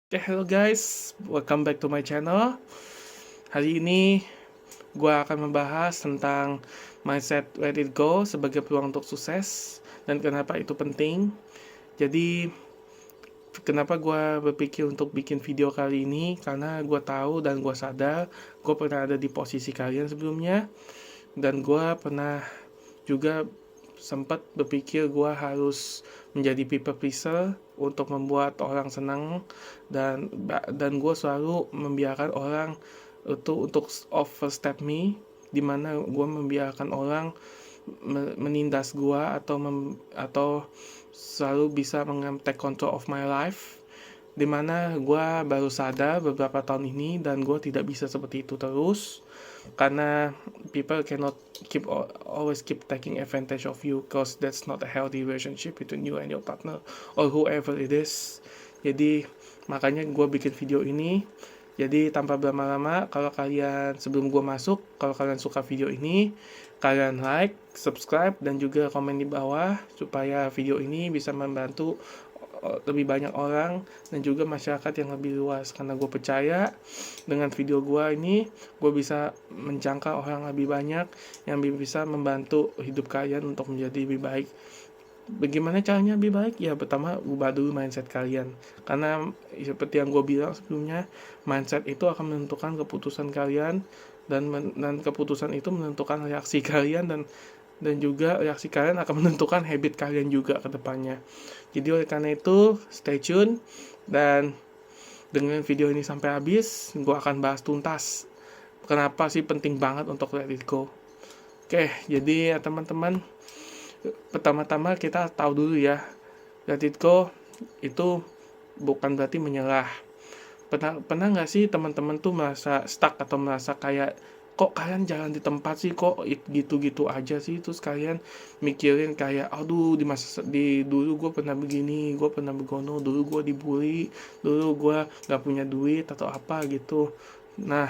Hello guys, welcome back to my channel. Hari ini gue akan membahas tentang mindset let it go sebagai peluang untuk sukses dan kenapa itu penting. Jadi kenapa gue berpikir untuk bikin video kali ini, karena gue tahu dan gue sadar gue pernah ada di posisi kalian sebelumnya, dan gue pernah juga sempat berpikir gue harus menjadi people pleaser untuk membuat orang senang, dan gue selalu membiarkan orang itu untuk overstep me, dimana gue membiarkan orang menindas gue atau selalu bisa take control of my life, dimana gue baru sadar beberapa tahun ini, dan gue tidak bisa seperti itu terus, karena people cannot always keep taking advantage of you, because that's not a healthy relationship between you and your partner or whoever it is. Jadi makanya gue bikin video ini. Jadi tanpa berlama-lama, kalau kalian sebelum gue masuk, kalau kalian suka video ini, kalian like, subscribe, dan juga komen di bawah supaya video ini bisa membantu lebih banyak orang dan juga masyarakat yang lebih luas, karena gue percaya dengan video gue ini gue bisa menjangkau orang lebih banyak yang bisa membantu hidup kalian untuk menjadi lebih baik. Bagaimana caranya lebih baik? Ya pertama, ubah dulu mindset kalian, karena seperti yang gue bilang sebelumnya, mindset itu akan menentukan keputusan kalian, dan keputusan itu menentukan reaksi kalian, dan juga reaksi kalian akan menentukan habit kalian juga ke depannya. Jadi oleh karena itu, stay tune dan dengan video ini sampai habis. Gue akan bahas tuntas kenapa sih penting banget untuk let it go. Oke, jadi ya teman-teman, pertama-tama kita tahu dulu ya, let it go itu bukan berarti menyerah. Pernah nggak sih teman-teman tuh merasa stuck atau merasa kayak, kok kalian jalan di tempat sih, kok gitu-gitu aja sih, terus kalian mikirin kayak, aduh di dulu gue pernah begini, gue pernah begono, dulu gue dibully, dulu gue nggak punya duit atau apa gitu. Nah,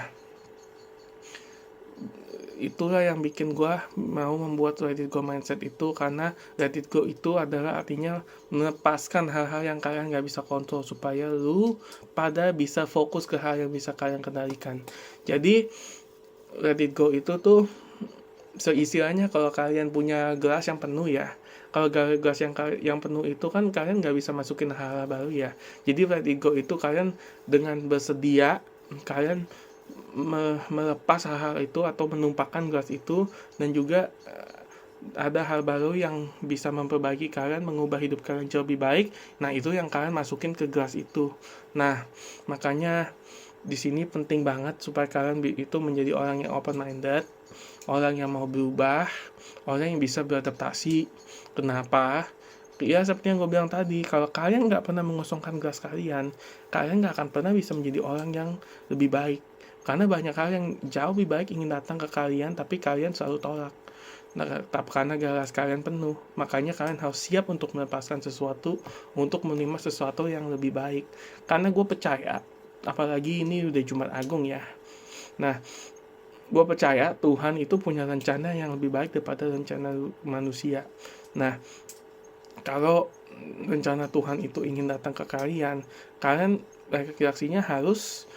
itulah yang bikin gue mau membuat let it go mindset itu, karena let it go itu adalah artinya melepaskan hal-hal yang kalian gak bisa kontrol, supaya lu pada bisa fokus ke hal yang bisa kalian kendalikan. Jadi let it go itu tuh seistilahnya, kalau kalian punya gelas yang penuh ya, kalau gelas yang penuh itu kan kalian nggak bisa masukin hal-hal baru ya. Jadi let it go itu kalian dengan bersedia, kalian melepas hal-hal itu atau menumpahkan gelas itu, dan juga ada hal baru yang bisa memperbaiki kalian, mengubah hidup kalian jauh lebih baik. Nah, itu yang kalian masukin ke gelas itu. Nah, makanya di sini penting banget supaya kalian itu menjadi orang yang open minded, orang yang mau berubah, orang yang bisa beradaptasi. Kenapa? Ya seperti yang gue bilang tadi, kalau kalian nggak pernah mengosongkan gelas kalian nggak akan pernah bisa menjadi orang yang lebih baik. Karena banyak hal yang jauh lebih baik ingin datang ke kalian, tapi kalian selalu tolak. Nah, karena gelas kalian penuh, makanya kalian harus siap untuk melepaskan sesuatu, untuk menerima sesuatu yang lebih baik. Karena gue percaya, apalagi ini udah Jumat Agung ya. Nah, gue percaya Tuhan itu punya rencana yang lebih baik daripada rencana manusia. Nah, kalau rencana Tuhan itu ingin datang ke kalian reaksinya harus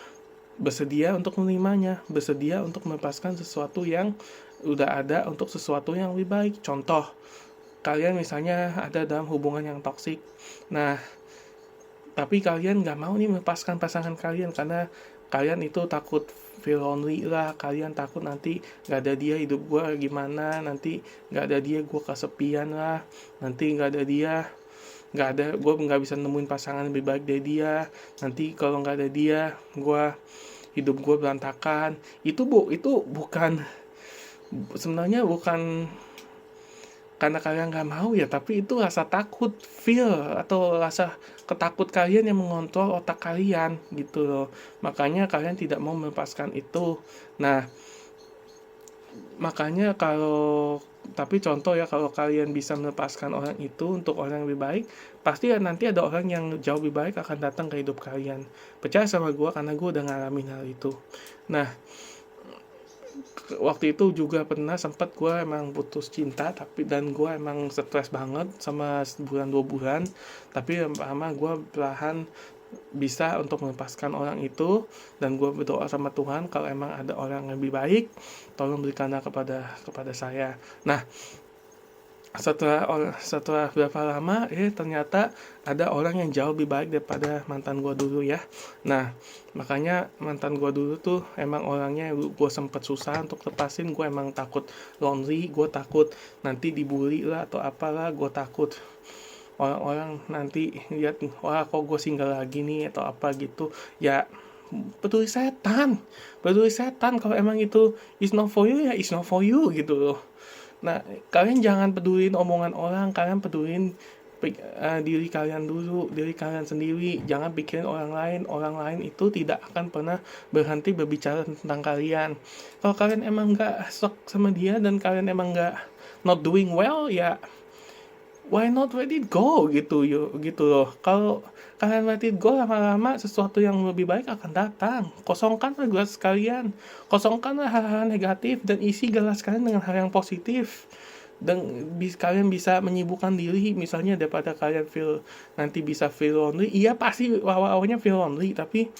bersedia untuk menerimanya, bersedia untuk melepaskan sesuatu yang udah ada untuk sesuatu yang lebih baik. Contoh, kalian misalnya ada dalam hubungan yang toksik. Nah, tapi kalian nggak mau nih melepaskan pasangan kalian karena kalian itu takut feel lonely lah, kalian takut nanti nggak ada dia hidup gue gimana, nanti nggak ada dia gue kesepian lah, nanti nggak ada dia, nggak ada gue nggak bisa nemuin pasangan lebih baik dari dia, nanti kalau nggak ada dia hidup gue berantakan. Itu bukan, sebenarnya bukan karena kalian nggak mau ya, tapi itu rasa takut, feel atau rasa ketakut kalian yang mengontrol otak kalian gitu loh. Makanya kalian tidak mau melepaskan itu. Nah, makanya tapi contoh ya, kalau kalian bisa melepaskan orang itu untuk orang yang lebih baik, pasti nanti ada orang yang jauh lebih baik akan datang ke hidup kalian. Percaya sama gue, karena gue udah ngalamin hal itu. Nah, waktu itu juga pernah sempat gue emang putus cinta, dan gue emang stres banget sama sebulan 2 bulan, tapi lama gue perlahan bisa untuk melepaskan orang itu, dan gue berdoa sama Tuhan kalau emang ada orang yang lebih baik, tolong berikanlah kepada saya. Nah, setelah berapa lama ternyata ada orang yang jauh lebih baik daripada mantan gue dulu ya. Nah, makanya mantan gue dulu tuh emang orangnya gue sempet susah untuk lepasin. Gue emang takut lonely, gue takut nanti dibully lah atau apalah, gue takut orang-orang nanti lihat, wah kok gue single lagi nih atau apa gitu ya. Peduli setan kalau emang itu is not for you, ya is not for you gitu loh. Nah, kalian jangan pedulin omongan orang, kalian pedulin diri kalian dulu, diri kalian sendiri. Jangan pikirin orang lain. Orang lain itu tidak akan pernah berhenti berbicara tentang kalian. Kalau kalian emang gak sok sama dia dan kalian emang gak not doing well, ya why not let it go gitu loh. Kalau kalian let it go, lama-lama sesuatu yang lebih baik akan datang. Kosongkanlah gelas kalian, kosongkanlah hal-hal negatif dan isi gelas kalian dengan hal yang positif. Dan kalian bisa menyibukkan diri, misalnya daripada kalian nanti bisa feel lonely. Iya pasti awal-awalnya feel lonely, tapi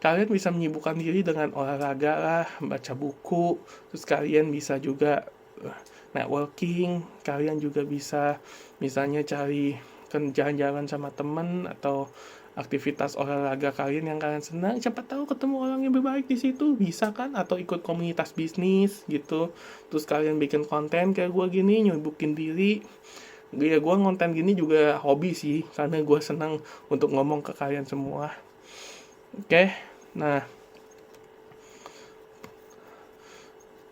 kalian bisa menyibukkan diri dengan olahraga lah, baca buku, terus kalian bisa juga networking, kalian juga bisa misalnya cari jalan-jalan sama temen atau aktivitas olahraga kalian yang kalian senang. Siapa tahu ketemu orang yang lebih baik di situ, bisa kan? Atau ikut komunitas bisnis gitu, terus kalian bikin konten kayak gue gini, nyibukin diri. Ya gue konten gini juga hobi sih, karena gue senang untuk ngomong ke kalian semua. Oke, nah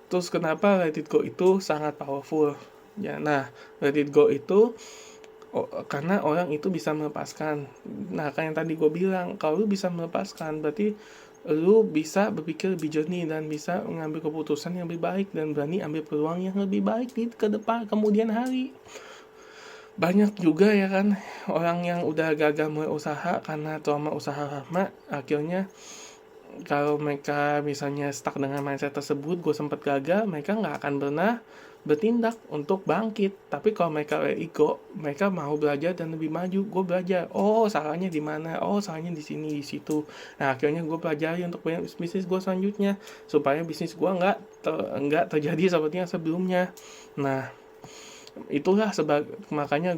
terus kenapa let it go itu sangat powerful ya. Nah, let it go itu karena orang itu bisa melepaskan. Nah, kayak yang tadi gue bilang, kalau lu bisa melepaskan, berarti lu bisa berpikir lebih jernih dan bisa mengambil keputusan yang lebih baik dan berani ambil peluang yang lebih baik di ke depan kemudian hari. Banyak juga ya kan orang yang udah gagal mulai usaha karena trauma usaha lama, akhirnya kalau mereka misalnya stuck dengan mindset tersebut, gue sempat gagal, mereka nggak akan pernah bertindak untuk bangkit. Tapi kalau mereka let it go, mereka mau belajar dan lebih maju. Gue belajar, oh salahnya di mana, oh salahnya di sini, di situ. Nah, akhirnya gue pelajari untuk bisnis gue selanjutnya, supaya bisnis gue nggak terjadi seperti yang sebelumnya. Nah, itulah makanya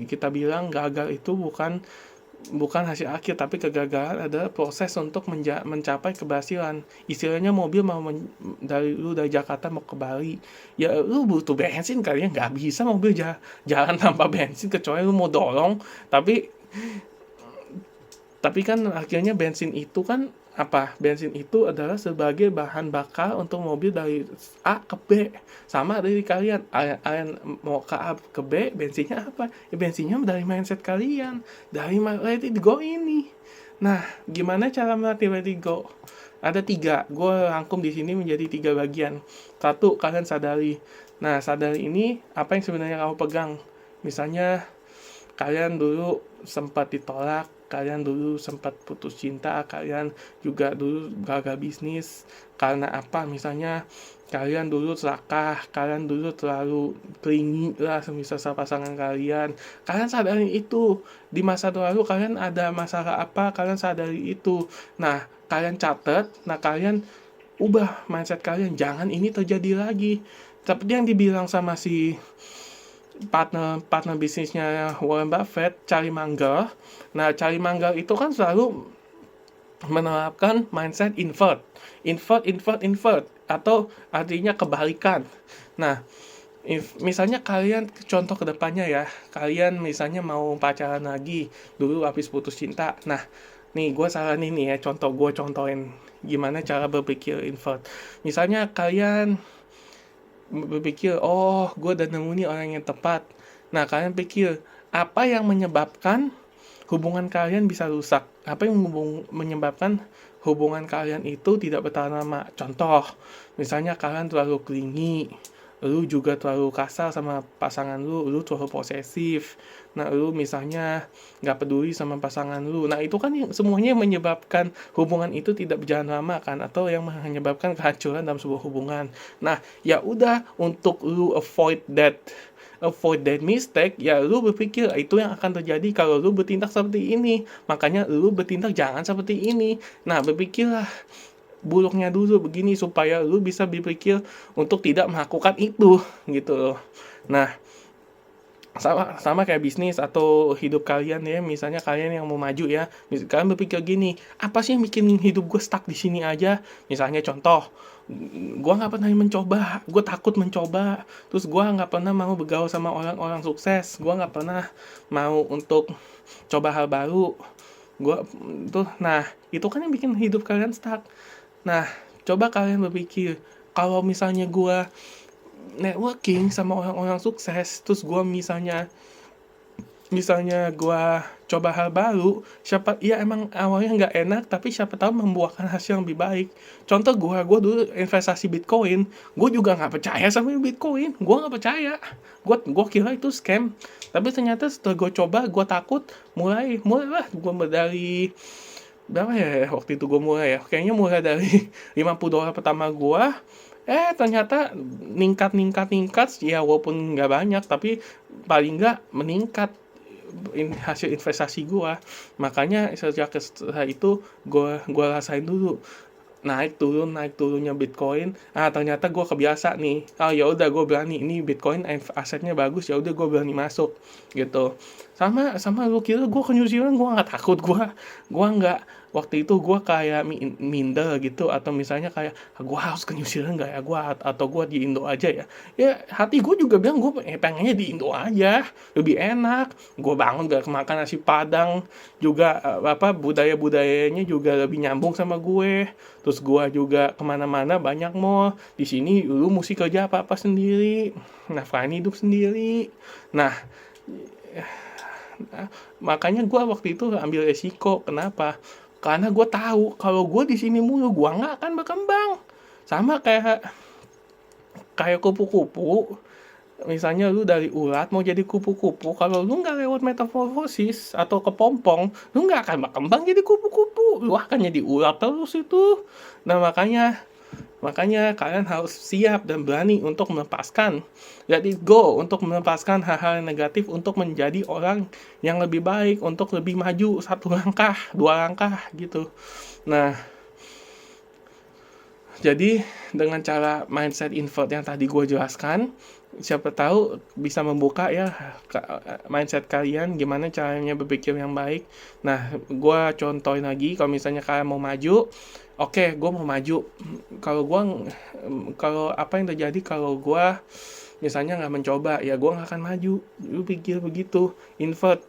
kita bilang gagal itu bukan hasil akhir, tapi kegagalan adalah proses untuk mencapai keberhasilan. Istilahnya mobil mau dari Jakarta mau ke Bali, ya lu butuh bensin kali ya, nggak bisa mobil jalan tanpa bensin kecuali lu mau dorong. Tapi kan akhirnya bensin itu kan bensin itu adalah sebagai bahan bakar untuk mobil dari A ke B. Sama dari kalian, mau ke A ke B, bensinnya apa? Ya bensinnya dari mindset kalian, dari let it go ini. Nah, gimana cara melatih let it go? Ada 3, gue rangkum di sini menjadi 3 bagian. 1, kalian sadari. Nah, sadari ini apa yang sebenarnya kamu pegang. Misalnya kalian dulu sempat ditolak, kalian dulu sempat putus cinta, kalian juga dulu gagal bisnis karena apa? Misalnya kalian dulu serakah, kalian dulu terlalu clingy lah semisal pasangan kalian. Kalian sadari itu. Di masa lalu kalian ada masalah apa, kalian sadari itu. Nah, kalian catat, kalian ubah mindset kalian, jangan ini terjadi lagi. Seperti yang dibilang sama si partner bisnisnya Warren Buffett, Charlie Munger. Nah, Charlie Munger itu kan selalu menerapkan mindset invert, atau artinya kebalikan. Nah, misalnya kalian, contoh kedepannya ya, kalian misalnya mau pacaran lagi, dulu habis putus cinta. Nah, nih gue saranin nih ya, gue contohin gimana cara berpikir invert. Misalnya kalian berpikir, oh gue udah nemu nih orang yang tepat. Nah, kalian pikir, apa yang menyebabkan hubungan kalian bisa rusak? Apa yang menyebabkan hubungan kalian itu tidak bertahan lama? Contoh, misalnya kalian terlalu clingy, lu juga terlalu kasar sama pasangan lu terlalu posesif. Nah, lu misalnya gak peduli sama pasangan lu. Nah, itu kan semuanya menyebabkan hubungan itu tidak berjalan lama kan, atau yang menyebabkan kehancuran dalam sebuah hubungan. Nah, ya udah, untuk lu avoid that avoid that mistake, ya lu berpikir itu yang akan terjadi kalau lu bertindak seperti ini. Makanya lu bertindak jangan seperti ini. Nah, berpikirlah buruknya dulu begini supaya lu bisa berpikir untuk tidak melakukan itu gitu loh. Nah, sama kayak bisnis atau hidup kalian ya, misalnya kalian yang mau maju ya, kalian berpikir gini, apa sih yang bikin hidup gue stuck di sini aja? Misalnya contoh, gue nggak pernah mencoba, gue takut mencoba, terus gue nggak pernah mau bergaul sama orang-orang sukses, gue nggak pernah mau untuk coba hal baru, gue nah itu kan yang bikin hidup kalian stuck. Nah, coba kalian berpikir, kalau misalnya gue networking sama orang-orang sukses, terus gue misalnya gue coba hal baru, siapa ya emang awalnya nggak enak, tapi siapa tahu membuahkan hasil yang lebih baik. Contoh gue dulu investasi Bitcoin, gue juga nggak percaya sama Bitcoin, gue nggak percaya, gue kira itu scam, tapi ternyata setelah gue coba, gue takut, mulai lah gue dari berapa ya waktu itu gue mulai ya, kayaknya mulai dari $50 pertama gue, ternyata ningkat ya, walaupun nggak banyak tapi paling nggak meningkat hasil investasi gue. Makanya sejak setelah itu gue rasain dulu naik turunnya Bitcoin. Ternyata gue kebiasa nih, ya udah gue berani, ini Bitcoin asetnya bagus, ya udah gue berani masuk gitu. Sama lu kira gue ke New Zealand gue nggak takut, gue nggak, waktu itu gue kayak minder gitu, atau misalnya kayak gue harus ke New Zealand nggak ya, atau gue di Indo aja ya. Hati gue juga bilang gue pengennya di Indo aja, lebih enak, gue bangun gak makan nasi Padang juga, budayanya juga lebih nyambung sama gue. Terus gue juga kemana-mana banyak mall. Di sini lu mesti kerja apa sendiri, nafkahin hidup sendiri. Nah, makanya gue waktu itu ambil resiko. Kenapa? Karena gue tahu kalau gue di sini mulu, gue nggak akan berkembang. Sama kayak kupu-kupu. Misalnya lu dari ulat mau jadi kupu-kupu, kalau lu nggak lewat metamorfosis atau kepompong, lu nggak akan berkembang jadi kupu-kupu, lu akan jadi ulat terus itu. Nah, makanya kalian harus siap dan berani untuk melepaskan, let it go, untuk melepaskan hal-hal negatif untuk menjadi orang yang lebih baik, untuk lebih maju 1 langkah, 2 langkah gitu. Nah, jadi dengan cara mindset invert yang tadi gue jelaskan, siapa tahu bisa membuka ya mindset kalian, gimana caranya berpikir yang baik. Nah, gue contohin lagi, kalau misalnya kalian mau maju, oke, gue mau maju. Kalau apa yang terjadi kalau gue misalnya nggak mencoba, ya gue nggak akan maju. Lu pikir begitu, invert.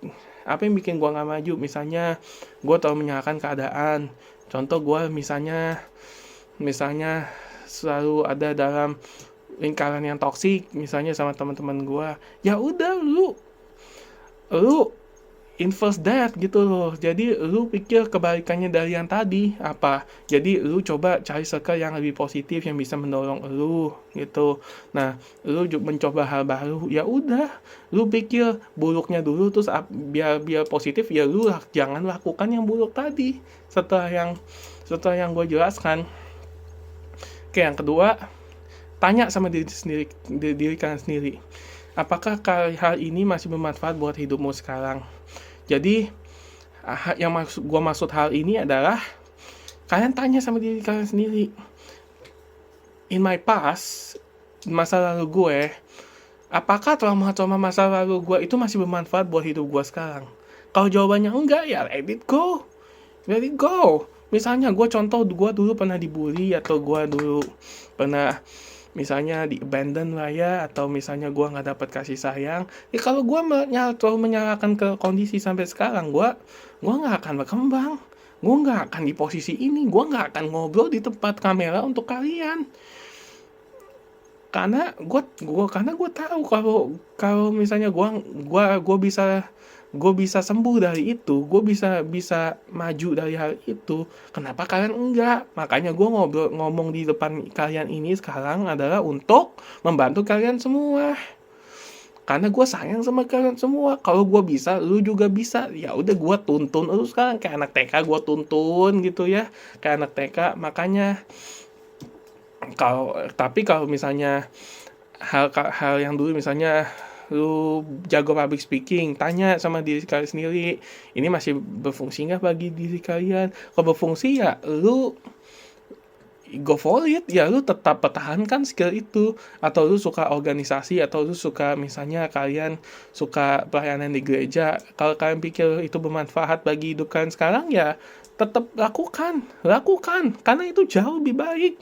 Apa yang bikin gue nggak maju? Misalnya gue terlalu menyalahkan keadaan. Contoh gue misalnya selalu ada dalam lingkaran yang toksik, misalnya sama teman-teman gue, ya udah lu invest that gitu loh. Jadi lu pikir kebalikannya dari yang tadi apa, jadi lu coba cari circle yang lebih positif yang bisa mendorong lu gitu. Nah, lu mencoba hal baru, ya udah lu pikir buruknya dulu, terus biar positif, ya lu jangan lakukan yang buruk tadi setelah yang gue jelaskan. Oke, yang kedua, tanya sama diri kalian sendiri, apakah hal ini masih bermanfaat buat hidupmu sekarang? Jadi, yang maksud hal ini adalah kalian tanya sama diri kalian sendiri, in my past, masa lalu gue, apakah trauma masa lalu gue itu masih bermanfaat buat hidup gue sekarang? Kalau jawabannya enggak, ya let it go. Misalnya gue dulu pernah dibully, atau gue dulu pernah misalnya di abandon lah ya, atau misalnya gue nggak dapat kasih sayang, kalau gue terlalu menyalahkan ke kondisi sampai sekarang, gue nggak akan berkembang, gue nggak akan di posisi ini, gue nggak akan ngobrol di tempat kamera untuk kalian, karena gue tahu kalau misalnya gue bisa sembuh dari itu, gue bisa maju dari hal itu. Kenapa kalian enggak? Makanya gue ngomong di depan kalian ini sekarang adalah untuk membantu kalian semua. Karena gue sayang sama kalian semua. Kalau gue bisa, lu juga bisa. Ya udah, gue tuntun lu sekarang kayak anak TK, gue tuntun gitu ya, kayak anak TK. Makanya kalau misalnya hal yang dulu misalnya lu jago public speaking, tanya sama diri kalian sendiri, ini masih berfungsi nggak bagi diri kalian? Kalau berfungsi ya lu go for it, ya lu tetap pertahankan skill itu. Atau lu suka organisasi, atau lu suka misalnya kalian suka pelayanan di gereja, kalau kalian pikir itu bermanfaat bagi hidup kalian sekarang, ya tetap lakukan, karena itu jauh lebih baik.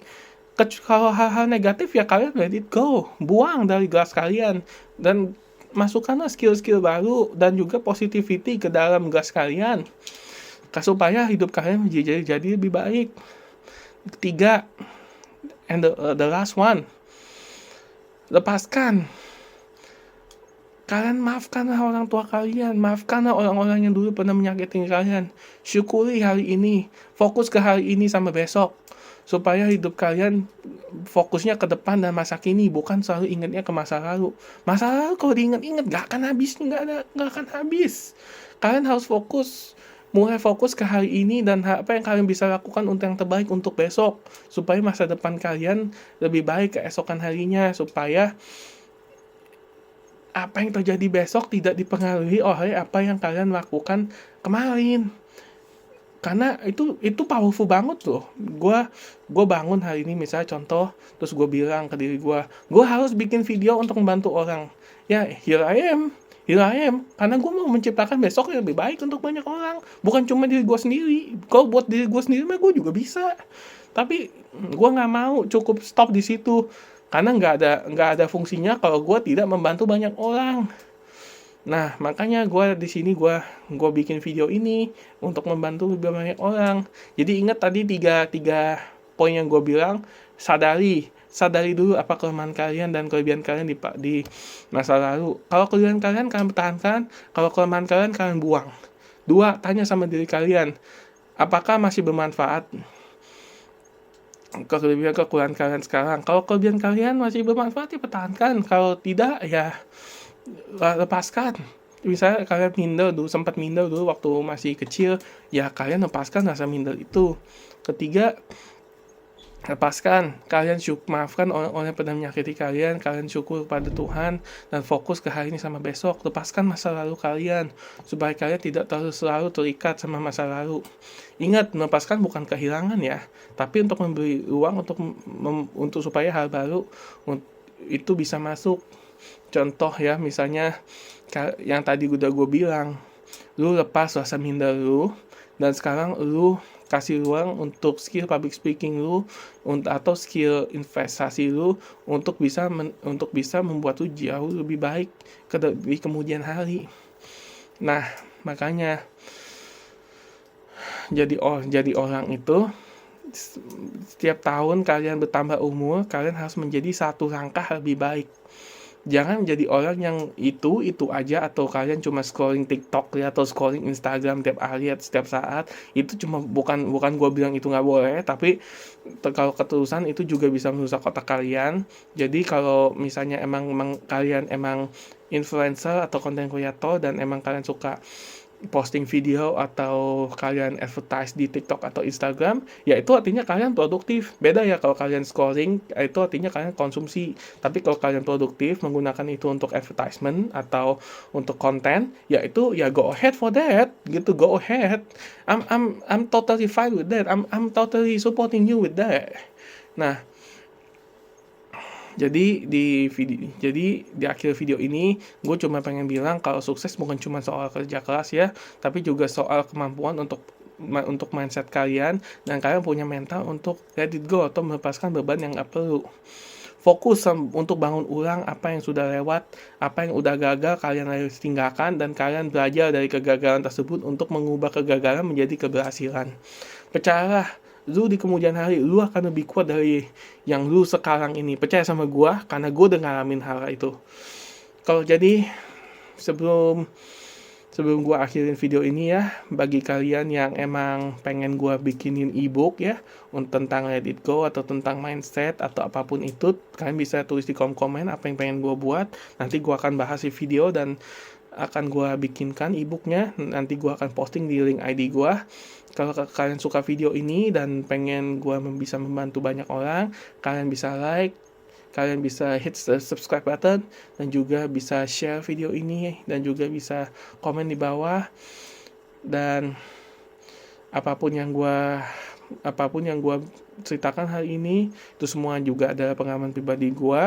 Kalau hal-hal negatif ya kalian let it go, buang dari gelas kalian, dan masukkanlah skill-skill baru dan juga positivity ke dalam gelas kalian, supaya hidup kalian jadi lebih baik. Ketiga, and the last one, lepaskan. Kalian maafkanlah orang tua kalian, maafkanlah orang-orang yang dulu pernah menyakiti kalian. Syukuri hari ini, fokus ke hari ini sama besok, supaya hidup kalian fokusnya ke depan dan masa kini, bukan selalu ingatnya ke masa lalu. Masa lalu kalau diingat-ingat gak akan habis, gak akan habis. Kalian harus mulai fokus ke hari ini dan apa yang kalian bisa lakukan untuk yang terbaik untuk besok, supaya masa depan kalian lebih baik keesokan harinya, supaya apa yang terjadi besok tidak dipengaruhi oleh apa yang kalian lakukan kemarin. Karena itu powerful banget loh. Gue bangun hari ini misalnya contoh, terus gue bilang ke diri gue harus bikin video untuk membantu orang. Ya, here I am. Karena gue mau menciptakan besok yang lebih baik untuk banyak orang. Bukan cuma diri gue sendiri. Kalau buat diri gue sendiri mah gue juga bisa. Tapi gue nggak mau cukup stop di situ. Karena nggak ada fungsinya kalau gue tidak membantu banyak orang. Nah, makanya gue di sini gue bikin video ini untuk membantu lebih banyak orang. Jadi ingat tadi tiga poin yang gue bilang. Sadari dulu apa kelemahan kalian dan kelebihan kalian di masa lalu. Kalau kelebihan kalian pertahankan, kalau kelemahan kalian buang. 2, tanya sama diri kalian, apakah masih bermanfaat kekurangan kalian sekarang. Kalau kelebihan kalian masih bermanfaat, ya pertahankan. Kalau tidak, ya lepaskan. Misalnya kalian sempat minder dulu waktu masih kecil, ya kalian lepaskan rasa minder itu. Ketiga, lepaskan. Maafkan orang yang pernah menyakiti kalian syukur pada Tuhan, dan fokus ke hari ini sama besok. Lepaskan masa lalu kalian, supaya kalian tidak selalu terikat sama masa lalu. Ingat, melepaskan bukan kehilangan ya, tapi untuk memberi ruang untuk supaya hal baru itu bisa masuk. Contoh ya, misalnya yang tadi udah gue bilang, lu lepas rasa minder lu, dan sekarang lu kasih ruang untuk skill public speaking lu atau skill investasi lu untuk bisa membuat lu jauh lebih baik di kemudian hari. Nah, makanya jadi orang itu setiap tahun kalian bertambah umur, kalian harus menjadi satu langkah lebih baik. Jangan menjadi orang yang itu aja, atau kalian cuma scrolling TikTok ya, atau scrolling Instagram tiap hari setiap saat. Itu cuma bukan gue bilang itu nggak boleh, tapi kalau keterusan itu juga bisa merusak otak kalian. Jadi kalau misalnya emang kalian influencer atau content creator dan emang kalian suka posting video atau kalian advertise di TikTok atau Instagram, ya itu artinya kalian produktif. Beda ya kalau kalian scrolling, itu artinya kalian konsumsi. Tapi kalau kalian produktif menggunakan itu untuk advertisement atau untuk konten, ya itu ya go ahead for that, gitu, go ahead. I'm totally fine with that. I'm totally supporting you with that. Nah, jadi di akhir video ini gue cuma pengen bilang kalau sukses bukan cuma soal kerja keras ya, tapi juga soal kemampuan untuk mindset kalian, dan kalian punya mental untuk let it go atau melepaskan beban yang gak perlu. Fokus untuk bangun ulang apa yang sudah lewat, apa yang udah gagal kalian harus tinggalkan, dan kalian belajar dari kegagalan tersebut untuk mengubah kegagalan menjadi keberhasilan. Percayalah, lu di kemudian hari lu akan lebih kuat dari yang lu sekarang ini. Percaya sama gue, karena gue udah ngalamin hal itu. Kalau jadi sebelum gue akhirin video ini ya, bagi kalian yang emang pengen gue bikinin ebook ya tentang let it go atau tentang mindset atau apapun itu, kalian bisa tulis di kolom komen apa yang pengen gue buat. Nanti gue akan bahas di video dan akan gue bikinkan ebooknya. Nanti gue akan posting di link ID gue. Kalau kalian suka video ini dan pengen gue bisa membantu banyak orang, kalian bisa like, kalian bisa hit the subscribe button, dan juga bisa share video ini, dan juga bisa komen di bawah. Dan apapun yang gue ceritakan hari ini itu semua juga adalah pengalaman pribadi gue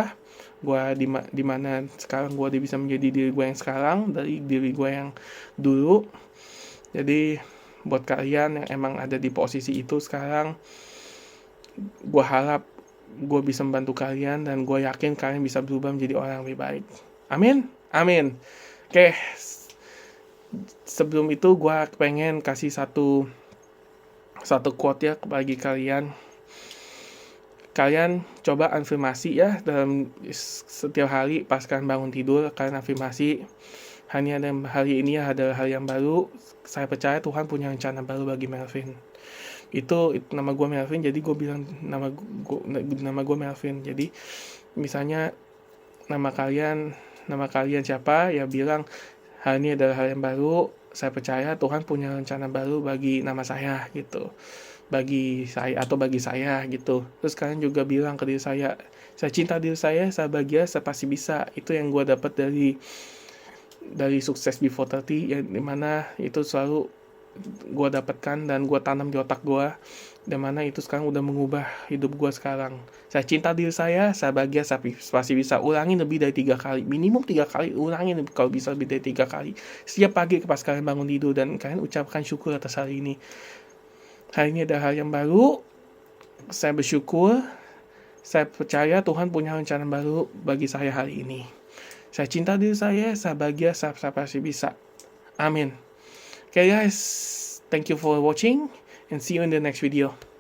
di mana sekarang gue bisa menjadi diri gue yang sekarang dari diri gue yang dulu. Jadi buat kalian yang emang ada di posisi itu sekarang, gue harap gue bisa membantu kalian, dan gue yakin kalian bisa berubah menjadi orang yang lebih baik. Amin, amin. Oke, sebelum itu gue pengen kasih satu quote ya bagi kalian. Kalian coba afirmasi ya dalam setiap hari pas kalian bangun tidur. Kalian afirmasi, hari ini adalah hari yang baru. Saya percaya Tuhan punya rencana baru bagi Melvin. Itu nama gue Melvin, jadi gue bilang nama gue Melvin. Jadi misalnya nama kalian siapa, ya bilang hari ini adalah hari yang baru. Saya percaya Tuhan punya rencana baru bagi nama saya gitu, bagi saya gitu. Terus kalian juga bilang ke diri saya cinta diri saya bahagia, saya pasti bisa. Itu yang gue dapat dari sukses before 30, yang dimana itu selalu gue dapatkan dan gue tanam di otak gue, dimana itu sekarang udah mengubah hidup gue sekarang. Saya cinta diri saya bahagia, saya pasti bisa. Ulangin lebih dari 3 kali, minimum 3 kali, ulangin kalau bisa lebih dari 3 kali setiap pagi pas kalian bangun tidur, dan kalian ucapkan syukur atas hari ini. Hari ini ada hal yang baru, saya bersyukur, saya percaya Tuhan punya rencana baru bagi saya hari ini. Saya cinta diri saya bahagia, saya pasti bisa. Amin. Okay guys, thank you for watching and see you in the next video.